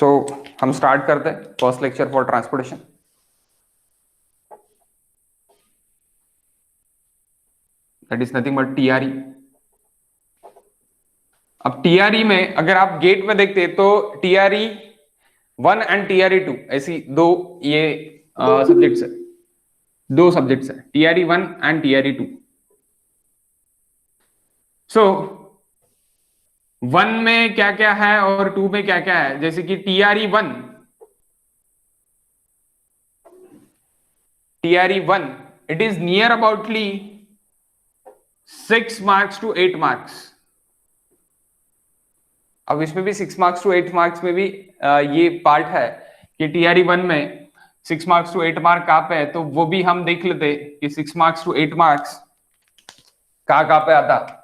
सो हम स्टार्ट करते हैं first lecture for transportation. That is nothing but TRE. अब टीआरई में अगर आप गेट में देखते हैं तो टीआरई 1 एंड टीआरई 2 ऐसी दो ये सब्जेक्ट्स है, दो सब्जेक्ट्स है, टीआरई 1 एंड टीआरई 2। सो 1 में क्या क्या है और 2 में क्या क्या है, जैसे कि TRE 1 it is near aboutly 6 marks to 8 marks। अब इसमें भी 6 marks to 8 marks में भी ये पार्ट है कि टीआरई 1 में 6 marks to 8 mark कहाँ पे है, तो वो भी हम देख लेते कि 6 marks to 8 marks कहाँ पे आता।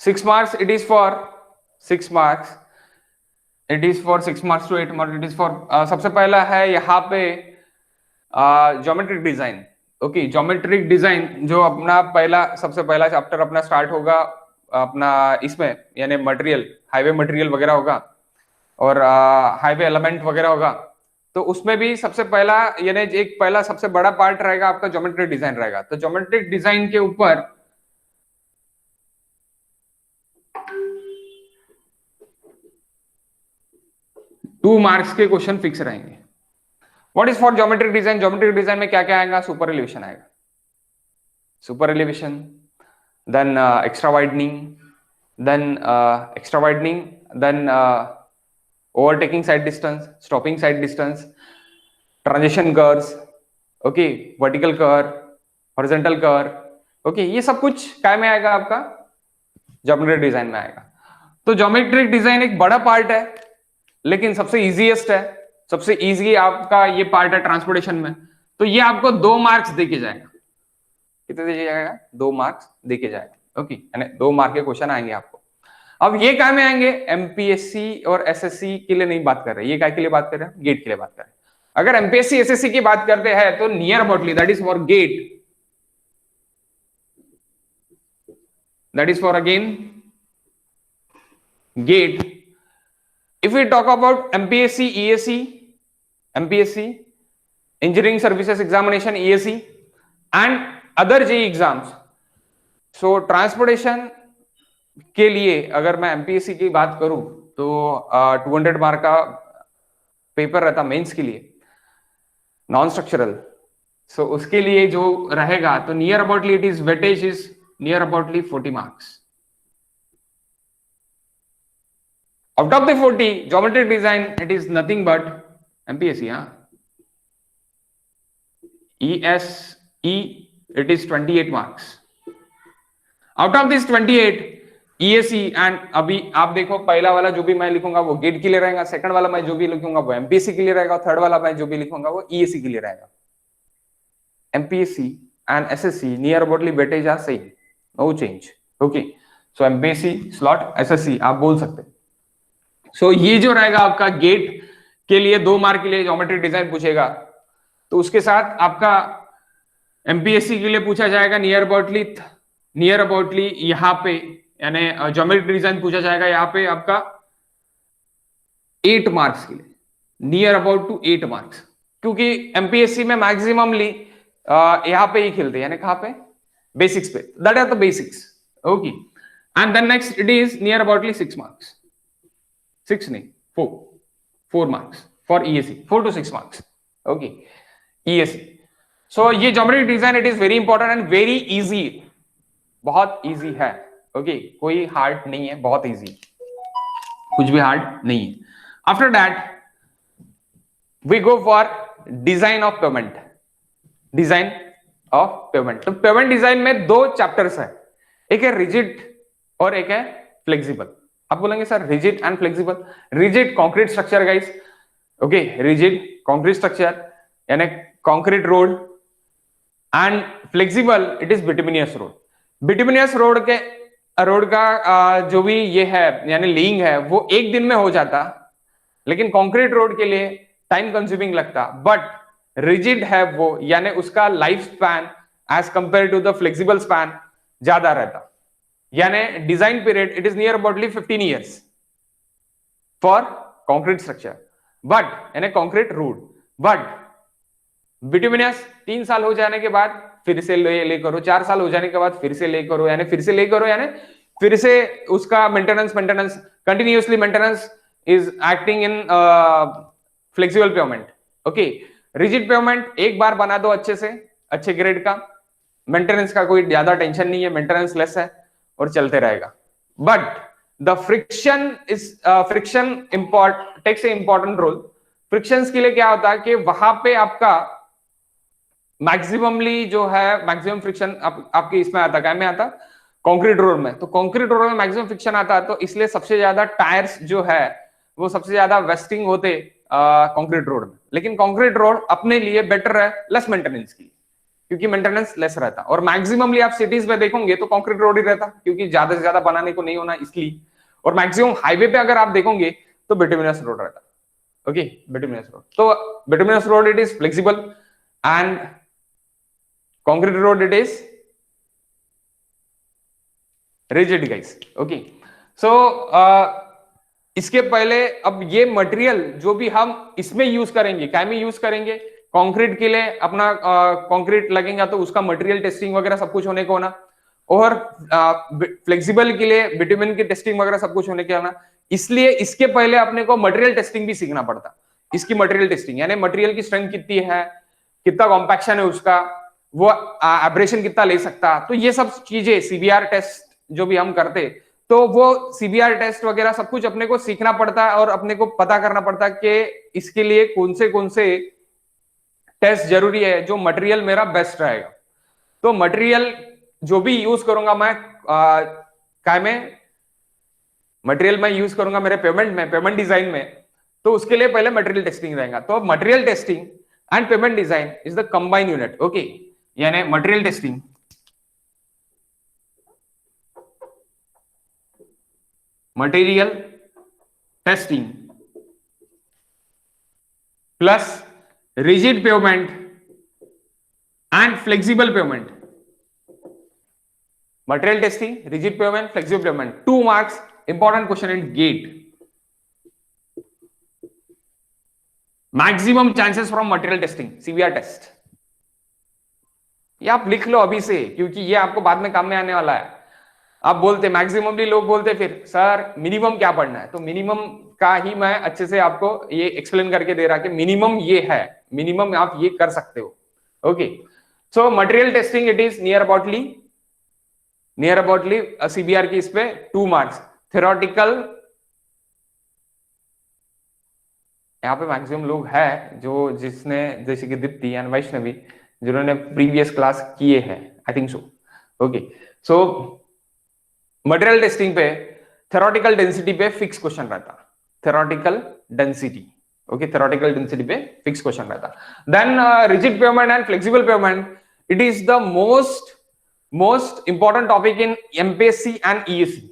6 marks it is for 6 marks, it is for 6 marks to 8 marks, it is for सबसे पहला है यहाँ पे geometric design. Okay, geometric design जो अपना सबसे पहला चैप्टर अपना स्टार्ट होगा अपना इसमें, यानी मटेरियल, हाईवे मटेरियल वगैरह होगा और हाईवे एलिमेंट वगैरह होगा। तो उसमें भी सबसे पहला यानी एक पहला सबसे बड़ा पार्ट रहेगा आपका ज्योमेट्रिक डिजाइन रहेगा। तो ज्योमेट्रिक डिजाइन के ऊपर टू मार्क्स के क्वेश्चन फिक्स रहेंगे। What is for geometric design? Geometric design में क्या क्या आएगा? सुपर एलिवेशन आएगा, super elevation, then extra widening, then overtaking sight distance, stopping sight distance, transition curves, okay, vertical curve, horizontal curve. Okay, ये सब कुछ काय में आएगा? आपका ज्योमेट्रिक डिजाइन में आएगा। तो ज्योमेट्रिक डिजाइन एक बड़ा पार्ट है लेकिन सबसे इजीएस्ट है, सबसे इजी आपका ये पार्ट है ट्रांसपोर्टेशन में। तो ये आपको 2 मार्क्स देके जाएगा। कितने दे जाएगा? 2 मार्क्स देके जाएगा। ओके, यानी 2 मार्क के क्वेश्चन आएंगे आपको। अब ये काय में आएंगे? एमपीएससी और एसएससी के लिए नहीं बात कर रहे, ये काय के लिए बात कर रहे हैं? गेट के लिए बात कर रहे हैं। अगर एमपीएससी एसएससी की बात करते हैं तो near aboutly that is for GATE, that is for again GATE. If we talk about MPSC, EAC, MPSC, Engineering Services Examination, EAC, and other JEE exams, so transportation के लिए अगर मैं MPSC की बात करूं तो 200 मार्क का पेपर रहता मेंस के लिए, नॉन स्ट्रक्चरल। सो उसके लिए जो रहेगा तो near aboutly it is weightage is near aboutly 40 marks. Out of the 40, geometric design it is nothing but MPSC, ESE it is 28 marks. Out of this 28, ESE and अभी आप देखो पहला वाला जो भी मैं लिखूंगा वो गेट के लिए रहेगा, सेकंड वाला मैं जो भी लिखूंगा वो MPSC के लिए रहेगा, थर्ड वाला मैं जो भी लिखूंगा वो ESC के लिए रहेगा। MPSC and SSC near aboutly weightage are same, no change. Okay, so MPSC slot SSC आप बोल सकते हैं। सो ये जो रहेगा आपका गेट के लिए 2 मार्क के लिए ज्योमेट्रिक डिजाइन पूछेगा, तो उसके साथ आपका एमपीएससी के लिए पूछा जाएगा नियर अबाउटली यहाँ पे, यानी ज्योमेट्रिक डिजाइन पूछा जाएगा यहाँ पे आपका 8 मार्क्स के लिए, नियर अबाउट टू 8 मार्क्स, क्योंकि एमपीएससी में मैक्सिममली यहाँ पे ही खेलते हैं, यानी कहाँ पे? बेसिक्स पे, that are the basics. Okay, and then next it is near aboutly 6 marks, 6 नहीं 4 marks for ESC, 4 to 6 marks. Okay, ESC। So ये geometric design it is very important and very easy, बहुत easy है। Okay, कोई hard नहीं है, बहुत easy, कुछ भी हार्ड नहीं है। After that we go for design of pavement, design of pavement. तो पेमेंट डिजाइन में 2 चैप्टर्स है, एक है रिजिड और एक है फ्लेक्सिबल। आप बोलेंगे sir rigid and flexible? Rigid concrete structure guys, okay, rigid concrete structure यानी concrete road, and flexible it is bituminous road. Bituminous road का जो भी ये है यानी लेइंग है वो एक दिन में हो जाता, लेकिन कंक्रीट रोड के लिए टाइम कंज्यूमिंग लगता। बट रिजिड है वो यानी उसका life span as compare to the flexible span ज्यादा रहता। यानी design period it is near aboutly 15 years for concrete structure, but यानी कॉन्क्रीट रोड। बट बिटुमिनस 3 साल हो जाने के बाद फिर से ले करो, 4 साल हो जाने के बाद फिर से ले करो, यानी फिर से ले करो, यानी फिर से उसका maintenance continuously maintenance is acting in flexible pavement. Okay, rigid payment एक बार बना दो अच्छे से, अच्छे ग्रेड का, मेंटेनेंस का कोई ज्यादा टेंशन नहीं है, मेंटेनेंस लेस है और चलते रहेगा। But the friction takes a important role. Frictions के लिए क्या होता है कि वहां पे आपका मैक्सिममली जो है मैक्सिमम फ्रिक्शन आपके इसमें आता, क्या में आता, कंक्रीट रोड में। तो कंक्रीट रोड में मैक्सिमम फ्रिक्शन आता है, तो इसलिए सबसे ज्यादा टायर्स जो है वो सबसे ज्यादा वेस्टिंग होते कंक्रीट रोड में। लेकिन कंक्रीट रोड अपने लिए बेटर है लेस मेंटेनेंस की, क्योंकि मेंटेनेंस लेस रहता। और मैक्सिममली आप सिटीज में देखोगे तो कंक्रीट रोड ही रहता, क्योंकि ज्यादा से ज्यादा बनाने को नहीं होना इसलिए। और मैक्सिमम हाईवे पे अगर आप देखोगे तो बिटुमिनस रोड रहता। ओके, बिटुमिनस रोड, तो bituminous road it is flexible and concrete road it is rigid guys। okay, so इसके पहले अब ये मटेरियल जो भी हम इसमें यूज करेंगे, क्या में यूज करेंगे, कंक्रीट के लिए अपना कंक्रीट लगेगा तो उसका मटेरियल टेस्टिंग वगैरह सब कुछ होने को होना, और फ्लेक्सिबल के लिए बिटुमिन की टेस्टिंग वगैरह सब कुछ होने के होना। इसलिए इसके पहले अपने को मटेरियल टेस्टिंग भी सीखना पड़ता। इसकी मटेरियल टेस्टिंग यानी मटेरियल की स्ट्रेंथ कितनी है, कितना कॉम्पैक्शन है उसका, वो एब्रेशन कितना ले सकता। तो ये सब चीजें सीबीआर टेस्ट जो भी हम करते, तो वो सीबीआर टेस्ट वगैरह सब कुछ अपने को सीखना पड़ता है और अपने को पता करना पड़ता है कि इसके लिए कौन से टेस्ट जरूरी है, जो मटेरियल मेरा बेस्ट रहेगा। तो मटेरियल जो भी यूज करूंगा मैं काय में, मटेरियल मैं यूज करूंगा मेरे पेमेंट डिजाइन में, तो उसके लिए पहले मटेरियल टेस्टिंग रहेगा। तो material testing and pavement design is the combine unit. Okay, यानी material testing plus rigid pavement and flexible pavement. Material testing, rigid pavement, flexible pavement, 2 marks, important question in GATE. Maximum chances from material testing, CBR test. ये आप लिख लो अभी से, क्योंकि ये आपको बाद में काम में आने वाला है। आप बोलते मैक्सिममली लोग बोलते फिर सर मिनिमम क्या पढ़ना है, तो मिनिमम का ही मैं अच्छे से आपको ये एक्सप्लेन करके दे रहा कि मिनिमम ये है, मिनिमम आप ये कर सकते हो। Okay, so material testing it is near aboutly CBR की इस पे 2 मार्क्स। थ्योरेटिकल यहाँ पे मैक्सिमम लोग है जो जिसने जैसे कि दीप्ति एंड वैष्णवी जिन्होंने प्रीवियस क्लास किए हैं, I think so. Okay, so material testing पे थ्योरेटिकल डेंसिटी पे फिक्स क्वेश्चन रहता, theoretical density. Okay, theoretical density पे फिक्स क्वेश्चन रहता। Then rigid pavement and flexible pavement, it is the most important topic in MPSC and ESC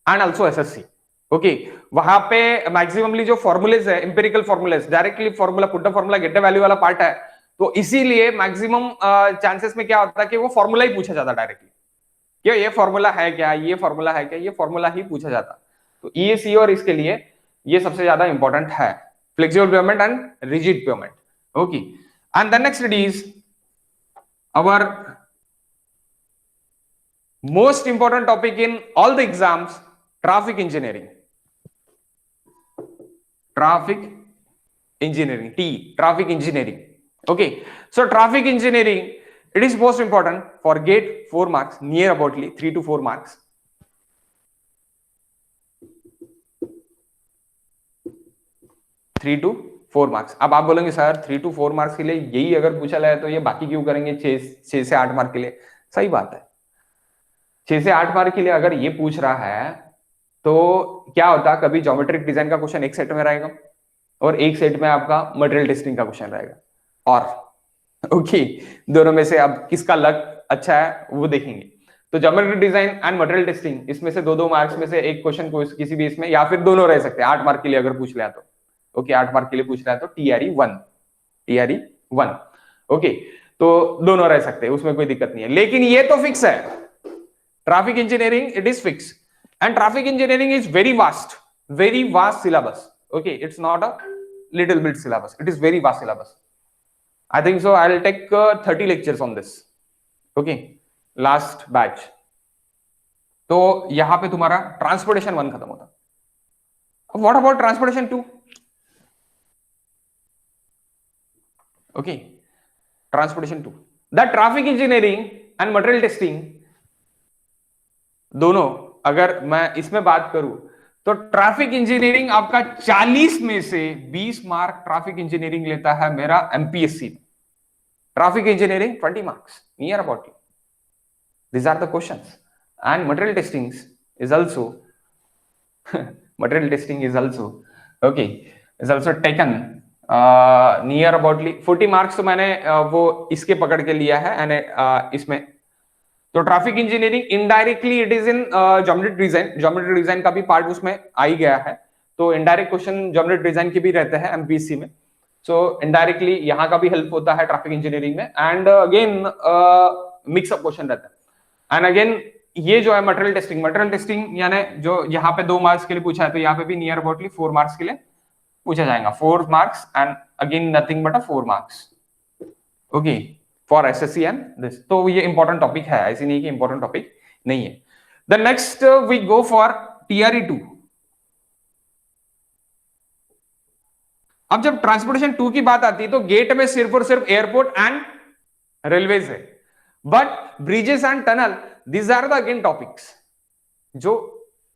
and also SSC. Okay, वहां पे maximally जो formulas है, empirical formulas, directly formula, put the formula get the value वाला part है, तो इसीलिए maximum chances में क्या होता है कि वो फॉर्मूला ही पूछा जाता डायरेक्टली, क्या ये फॉर्मूला है क्या, ये फॉर्मूला है क्या, ये फॉर्मूला ही पूछा जाता। तो ईएससी और इसके लिए ये सबसे ज्यादा इंपॉर्टेंट है, flexible pavement and rigid pavement. Okay, and the next is our most important topic in all the exams, traffic engineering. Traffic engineering. Okay, so traffic engineering, it is most important for gate 4 marks, near aboutly 3 to 4 marks. 3 to 4 marks। अब आप बोलेंगे sir 3 to 4 marks के लिए यही अगर पूछा जाए तो ये बाकी क्यों करेंगे 6 से 8 मार्क के लिए। सही बात है, 6 से 8 मार्क के लिए अगर ये पूछ रहा है तो क्या होता, कभी ज्योमेट्रिक डिजाइन का क्वेश्चन एक सेट में रहेगा और एक सेट में आपका मटेरियल टेस्टिंग का क्वेश्चन रहेगा, और ओके दोनों में से अब किसका लक अच्छा है वो देखेंगे। तो geometric design and material testing, इसमें से 2-2 मार्क्स में से एक क्वेश्चन को किसी भी इसमें, या फिर दोनों रह सकते हैं 8 मार्क के लिए अगर पूछ लिया तो। ओके, 8 मार्क के लिए पूछ रहा है तो टीआरई 1। ओके, तो दोनों रह सकते हैं, उसमें कोई दिक्कत नहीं है। लेकिन ये तो फिक्स है Traffic engineering, it is fixed, and traffic engineering is very vast syllabus. Okay, it's not a little bit syllabus, it is very vast syllabus. I think so I'll take 30 lectures on this. Okay, last batch. तो यहां पे तुम्हारा transportation 1 खत्म होता. What about transportation 2? Okay, transportation 2, the traffic engineering and material testing दोनों अगर मैं इसमें बात करूं तो ट्रैफिक इंजीनियरिंग आपका 40 में से 20 मार्क ट्रैफिक इंजीनियरिंग लेता है मेरा एमपीएससी में. Traffic engineering 20 marks near about. These are the questions. And material testing is also okay, is also taken near aboutly 40 marks. तो मैंने वो इसके पकड़ के लिया है एंड इसमें तो traffic engineering indirectly it is in geometry design का भी पार्ट उसमें आ ही गया है. तो इनडायरेक्ट क्वेश्चन ज्योमेट्री डिजाइन के भी रहते हैं एमपीएससी में. सो इनडायरेक्टली यहाँ का भी हेल्प होता है ट्रैफिक इंजीनियरिंग में. एंड अगेन मिक्सअप क्वेश्चन रहता है. एंड अगेन ये जो है मटेरियल टेस्टिंग यानी जो यहाँ पे 2 मार्क्स के लिए पूछा है तो यहाँ पे भी नियर अबाउटली 4 मार्क्स के लिए पूछा जाएगा. 4 marks and again nothing but 4 marks. Okay, for SSC and this. तो ये इंपॉर्टेंट टॉपिक है, ऐसी नहीं कि इंपॉर्टेंट टॉपिक नहीं है. The next we go for TRE 2. अब जब ट्रांसपोर्टेशन 2 की बात आती है तो गेट में सिर्फ और सिर्फ एयरपोर्ट एंड रेलवेज है. But bridges and tunnel these are the again topics जो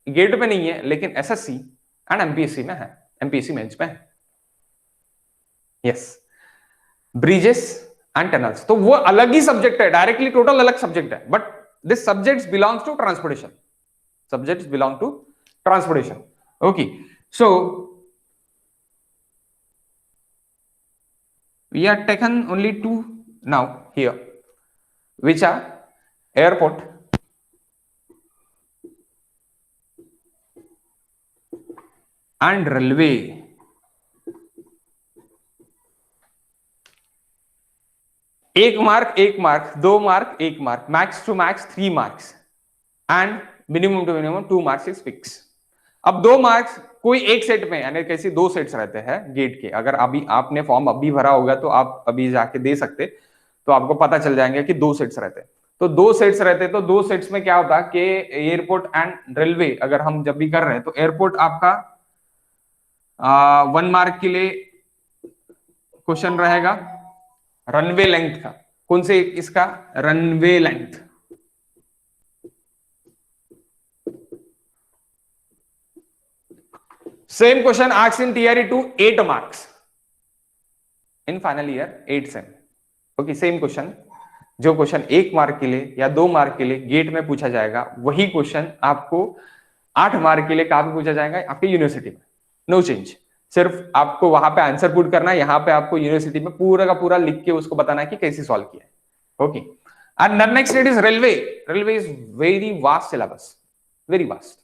गेट पे नहीं है लेकिन एसएससी एंड एमपीएससी में है, एमपीएससी मेंस में है. यस, ब्रिजेस एंड टनल्स तो वो अलग ही सब्जेक्ट है, डायरेक्टली टोटल अलग सब्जेक्ट है. But this subjects belongs to transportation. Okay, so we are taken only 2 now here, which are airport and railway. एक mark 2 mark 1 mark, max to max 3 marks and minimum to minimum 2 marks is fix. अब 2 marks कोई एक set में यानी कैसे 2 sets रहते हैं gate के. अगर अभी आपने फॉर्म अभी भरा होगा तो आप अभी जाके दे सकते, तो आपको पता चल जाएंगे कि 2 सेट्स रहते हैं. तो 2 सेट्स रहते हैं तो 2 सेट्स में क्या होता है कि एयरपोर्ट एंड रेलवे अगर हम जब भी कर रहे हैं तो एयरपोर्ट आपका 1 मार्क के लिए क्वेश्चन रहेगा रनवे लेंथ का. कौन से इसका? Runway length. Same question asked in TRE 2, 8 marks. In final year, 8 sem. Okay, same question. जो क्वेश्चन 1 मार्क के लिए या 2 मार्क के लिए गेट में पूछा जाएगा वही क्वेश्चन आपको 8 मार्क के लिए कहां पे पूछा जाएगा? आपके यूनिवर्सिटी में. नो चेंज, सिर्फ आपको वहां पे आंसर पुट करना है. यहाँ पे आपको यूनिवर्सिटी में पूरा का पूरा लिख के उसको बताना है कि कैसे सॉल्व किया है. Okay, and next it is railway. Railway is very vast syllabus, very vast.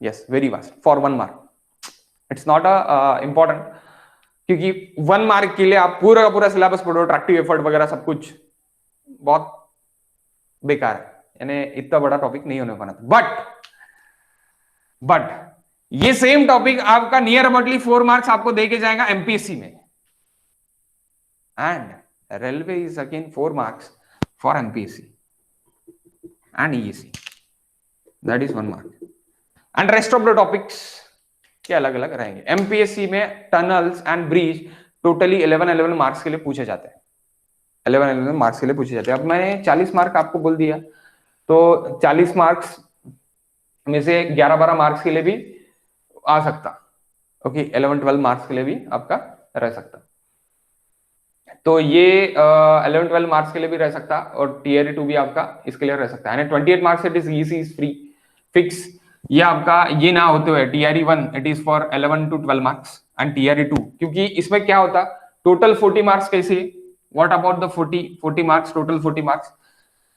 Yes, very vast for 1 mark. It's not a important क्योंकि 1 मार्क के लिए आप पूरा का पूरा सिलेबस पढ़ो, ट्रैक्टिव एफर्ट वगैरह सब कुछ बहुत बेकार है, यानी इतना बड़ा टॉपिक नहीं होने वाला. बट ये सेम टॉपिक आपका नियर अबाउटली 4 मार्क्स आपको देके जाएगा एमपीएससी में. And railway is again 4 marks for MPSC and ESC. That is 1 mark. And rest of the topics के अलग अलग रहेंगे. एमपीएससी में tunnels and bridge totally 11 marks के लिए पूछे जाते हैं. 11 मार्क्स के लिए पूछे जाते हैं. अब मैंने 40 मार्क आपको बोल दिया तो 40 मार्क्स में से 11-12 मार्क्स के लिए भी आ सकता. ओके, 11-12 मार्क्स के लिए भी आपका रह सकता. तो ये 11-12 मार्क्स के लिए भी रह सकता और टीआरई 2 भी आपका इसके लिए रह सकता है. 28 marks it is easy, is free fix. ये आपका ये ना होते हुए TRE 1 it is for 11 to 12 marks and TRE 2 क्योंकि इसमें क्या होता टोटल 40 मार्क्स कैसे. What about the 40 marks, total 40 marks.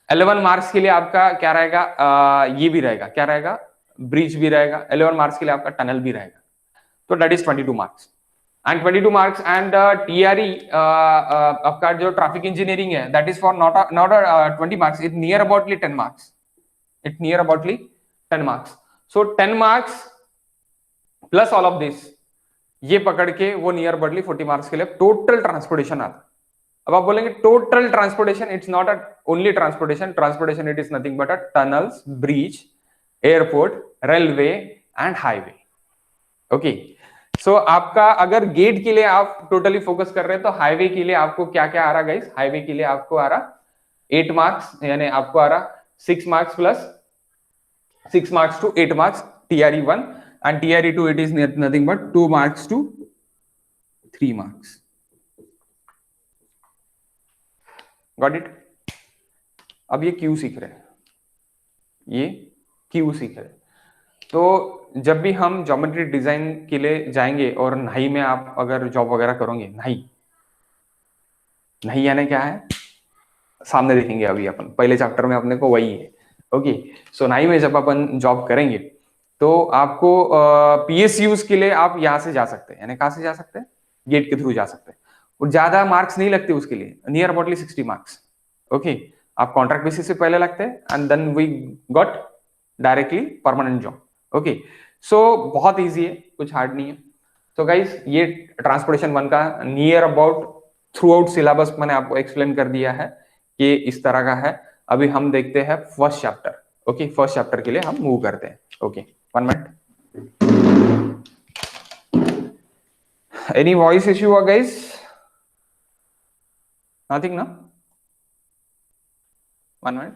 11 marks के लिए आपका क्या रहेगा? ये भी रहेगा, क्या रहेगा? ब्रिज भी रहेगा. 11 मार्क्स के लिए आपका टनल भी रहेगा. तो that is 22 marks. And 22 marks and TRE आपका जो ट्रैफिक इंजीनियरिंग है that is for not 20 marks, it near aboutly 10 marks, it near aboutly 10 marks. So 10 marks plus all of this, ये पकड़ के वो नियर अबाउटली 40 मार्क्स के लिए total transportation आता. अब आप बोलेंगे total transportation, it's not a only transportation, transportation it is nothing but a tunnels, bridge, airport, railway and highway. Okay, so आपका अगर गेट के लिए आप टोटली फोकस कर रहे हैं तो हाईवे के लिए आपको क्या क्या आ रहा गाइस? हाईवे के लिए आपको आ रहा 8 मार्क्स, यानी आपको आ रहा 6 marks plus 6 marks to 8 marks TRE 1 and TRE 2 it is nothing but 2 marks to 3 marks. Got it? अब ये क्यों सीख रहे हैं, ये क्यों सीख रहे हैं? तो जब भी हम ज्योमेट्री डिजाइन के लिए जाएंगे और नहीं में आप अगर जॉब वगैरह करोगे, नहीं यानी क्या है सामने देखेंगे अभी अपन, पहले चैप्टर में अपने को वही है. ओके, सो नहीं में जब अपन जॉब करेंगे तो आपको पीएसयूज के लिए आप यहाँ से जा सकते हैं, यानी कहाँ से जा सकते हैं? गेट के थ्रू जा सकते हैं, और ज्यादा मार्क्स नहीं लगते उसके लिए, नियर अबाउटली 60 मार्क्स. ओके, आप कॉन्ट्रैक्ट बेसिस से पहले लगते हैं and then we got directly permanent job. Okay, so बहुत इजी है, कुछ हार्ड नहीं है. सो गाइस, ये ट्रांसपोर्टेशन 1 का near about through out syllabus मैंने आपको एक्सप्लेन कर दिया है कि इस तरह का है. अभी हम देखते हैं first chapter. Okay, first chapter के लिए हम मूव करते हैं. Okay, 1 minute. Any voice issue guys? Nothing ना? 1 मिनट.